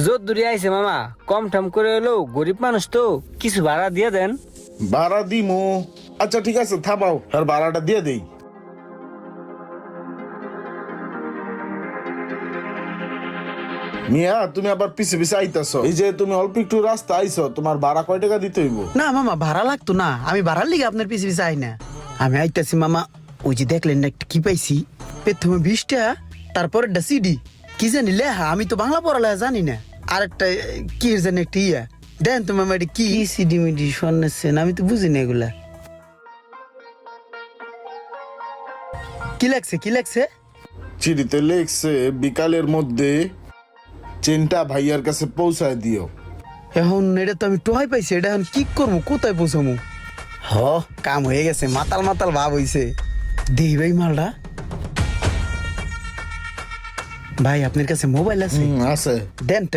জোর দূরে আইছে মামা, কম ঠাম করে এলো, গরিব মানুষ তো, কিছু ভাড়া দিয়ে দেন। ভাড়া দিমু? আচ্ছা ঠিক আছে, থামাও, আর ভাড়াটা দিয়ে দেই। মিয়া, তুমি আবার পিছে পিছে আইতাছো। এই যে তুমি অল্প একটু রাস্তা আইছো, তোমার ভাড়া কয় টাকা দিতে হইব? না মামা, ভাড়া লাগতো না, আমি ভাড়ার লিগে আপনার পিছে পিছে আই না। আমি আইতাছি মামা, ওই যে দেখলেন না একটা কি পাইছি, প্রথমে 20টা, তারপরে একটা সিডি, কি জানি লেহা, আমি তো বাংলা পড়ালেখা জানি না। আর একটা কি জানি একটা ইয়া, দেন তো মামা এটা কি সিডি মিডি শোনাচ্ছেন, আমি তো বুঝি না এগুলা। কি লাগছে কি লাগছে? চিঠিতে লেখছে বিকালের মধ্যে চেনটা ভাইয়ার কাছে পৌঁছায় দিও। এখন এটা তো আমি টোহাই পাইছি, এটা এখন কি করবো, কোথায় পৌঁছামু? হ, কাম হয়ে গেছে, মাতাল মাতাল ভাব হইছে। দেই ভাই মালটা। ভাই আপনার কাছে মোবাইল আছে? আছে। দেন তো।